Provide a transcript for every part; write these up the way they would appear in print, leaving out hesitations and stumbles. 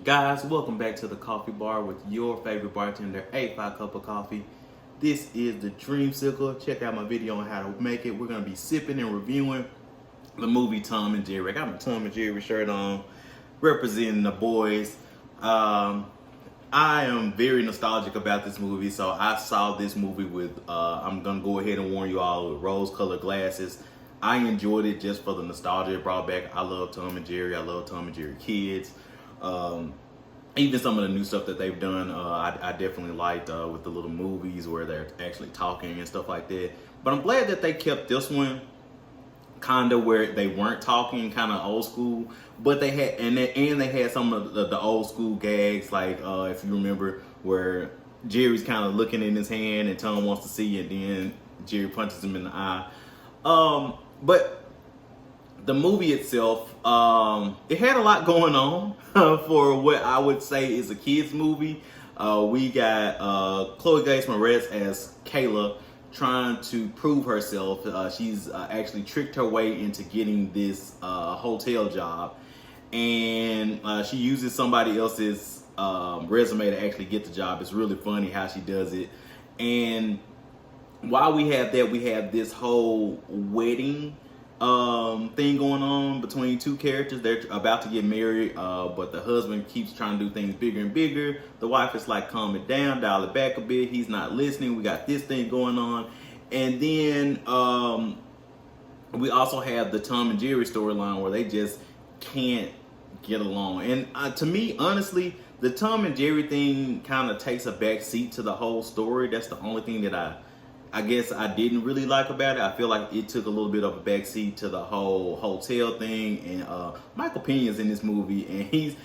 Guys, welcome back to the Coffee Bar with your favorite bartender, A5 Cup of Coffee. This is the Dreamsicle. Check out my video on how to make it. We're going to be sipping and reviewing the movie Tom and Jerry. I got my Tom and Jerry shirt on, representing the boys. I am very nostalgic about this movie, so I saw this movie with, I'm going to go ahead and warn you all, with rose-colored glasses. I enjoyed it just for the nostalgia it brought back. I love Tom and Jerry. I love Tom and Jerry Kids. Even some of the new stuff that they've done, I definitely liked with the little movies where they're actually talking and stuff like that. But I'm glad that they kept this one kind of where they weren't talking, kind of old school. But they had and they had some of the old school gags, like if you remember, where Jerry's kind of looking in his hand and Tom wants to see, and then Jerry punches him in the eye. But the movie itself, it had a lot going on for what I would say is a kids movie. We got Chloe Grace Moretz as Kayla trying to prove herself. She's actually tricked her way into getting this hotel job, and she uses somebody else's resume to actually get the job. It's really funny how she does it. And while we have that, we have this whole wedding thing going on between two characters. They're about to get married, but the husband keeps trying to do things bigger and bigger. The wife is like, calm it down, dial it back a bit. He's not listening. We got this thing going on. And then we also have the Tom and Jerry storyline where they just can't get along. And to me, honestly, the Tom and Jerry thing kind of takes a back seat to the whole story. That's the only thing that I guess I didn't really like about it. I feel like it took a little bit of a backseat to the whole hotel thing. And Michael Pena's in this movie, and he's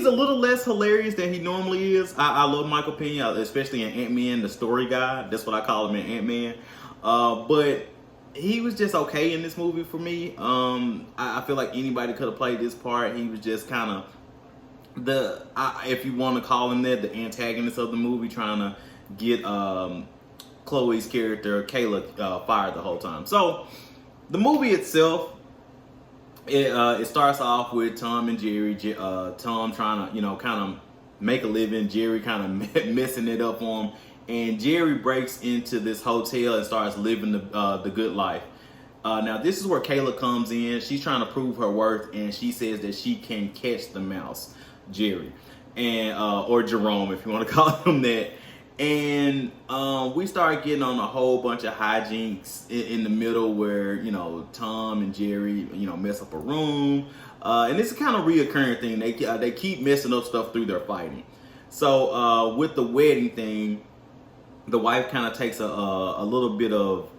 a little less hilarious than he normally is. I love Michael Pena, especially in Ant-Man, the story guy. That's what I call him in Ant-Man. But he was just okay in this movie for me. I feel like anybody could have played this part. He was just kind of if you want to call him that, the antagonist of the movie, trying to get Chloe's character Kayla fired the whole time. So the movie itself, it starts off with Tom and Jerry. Tom trying to kind of make a living. Jerry kind of messing it up for him, and Jerry breaks into this hotel and starts living the good life. Now this is where Kayla comes in. She's trying to prove her worth, and she says that she can catch the mouse, Jerry, and or Jerome, if you want to call him that. And we start getting on a whole bunch of hijinks in the middle where, Tom and Jerry, mess up a room. And it's a kind of reoccurring thing. They keep messing up stuff through their fighting. So with the wedding thing, the wife kind of takes a little bit of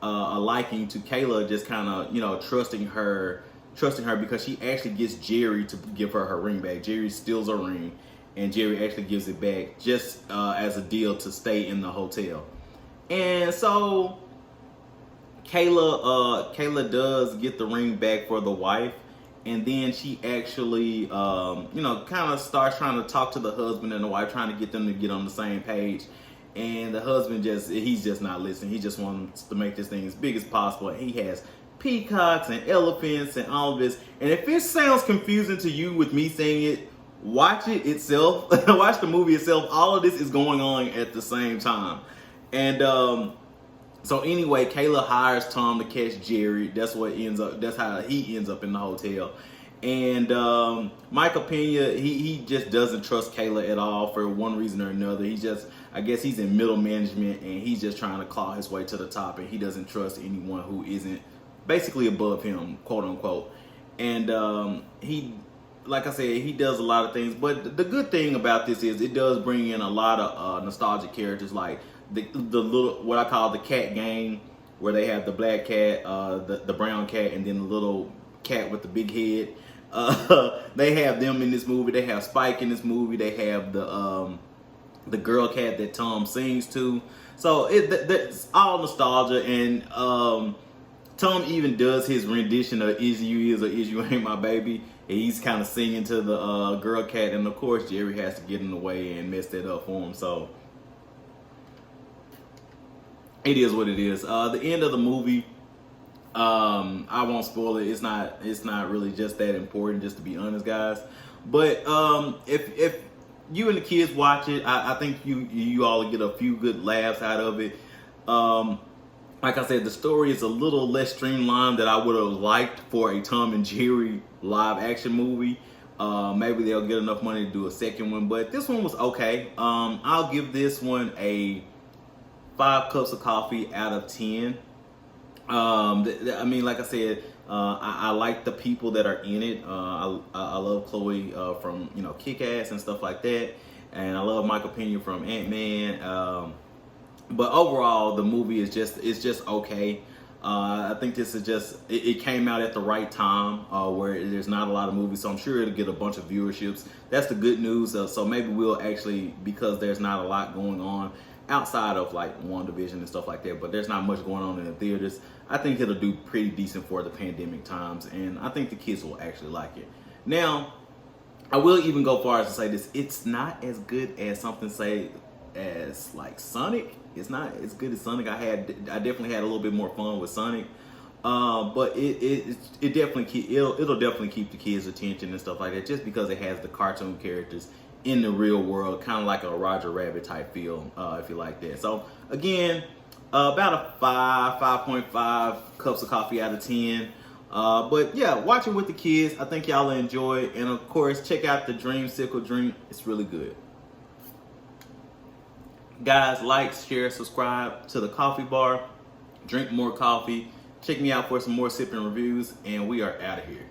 a liking to Kayla, just kind of, trusting her because she actually gets Jerry to give her ring back. Jerry steals her ring, and Jerry actually gives it back just as a deal to stay in the hotel. And so Kayla does get the ring back for the wife, and then she actually, kind of starts trying to talk to the husband and the wife, trying to get them to get on the same page. And the husband he's just not listening. He just wants to make this thing as big as possible. He has peacocks and elephants and all of this. And if it sounds confusing to you with me saying it, watch it itself. Watch the movie itself. All of this is going on at the same time. And so anyway, Kayla hires Tom to catch Jerry. That's how he ends up in the hotel. And Michael Pena, he just doesn't trust Kayla at all for one reason or another. I guess he's in middle management, and he's just trying to claw his way to the top, and he doesn't trust anyone who isn't basically above him, quote unquote. And like I said, he does a lot of things. But the good thing about this is it does bring in a lot of nostalgic characters, like the little, what I call the cat gang, where they have the black cat, the brown cat, and then the little cat with the big head. They have them in this movie. They have Spike in this movie. They have the girl cat that Tom sings to. So that's all nostalgia. And Tom even does his rendition of "Is You Is or Is You Ain't My Baby." He's kind of singing to the girl cat, and of course Jerry has to get in the way and mess that up for him. So it is what it is. The end of the movie, I won't spoil it. It's not really just that important, just to be honest, guys. But if you and the kids watch it, I think you all get a few good laughs out of it. Like I said, the story is a little less streamlined than I would have liked for a Tom and Jerry live action movie. Maybe they'll get enough money to do a second one, but this one was okay. I'll give this one a 5 cups of coffee out of 10. I mean, like I said, I like the people that are in it. I love Chloe from Kick-Ass and stuff like that, and I love Michael Pena from Ant-Man. But overall, the movie is just okay. I think this is it came out at the right time where there's not a lot of movies, so I'm sure it'll get a bunch of viewerships. That's the good news. So maybe we'll actually, because there's not a lot going on outside of like WandaVision and stuff like that, but there's not much going on in the theaters. I think it'll do pretty decent for the pandemic times, and I think the kids will actually like it. Now, I will even go far as to say this: it's not as good as something as like Sonic. It's not as good as Sonic. I definitely had a little bit more fun with Sonic, but it'll definitely keep the kids' attention and stuff like that, just because it has the cartoon characters in the real world, kind of like a Roger Rabbit type feel, if you like that. So again, about a 5.5 cups of coffee out of 10. But yeah, watch it with the kids. I think y'all will enjoy it. And of course, check out the Dreamsicle drink. It's really good. Guys, like, share, subscribe to the Coffee Bar. Drink more coffee. Check me out for some more sipping reviews. And we are out of here.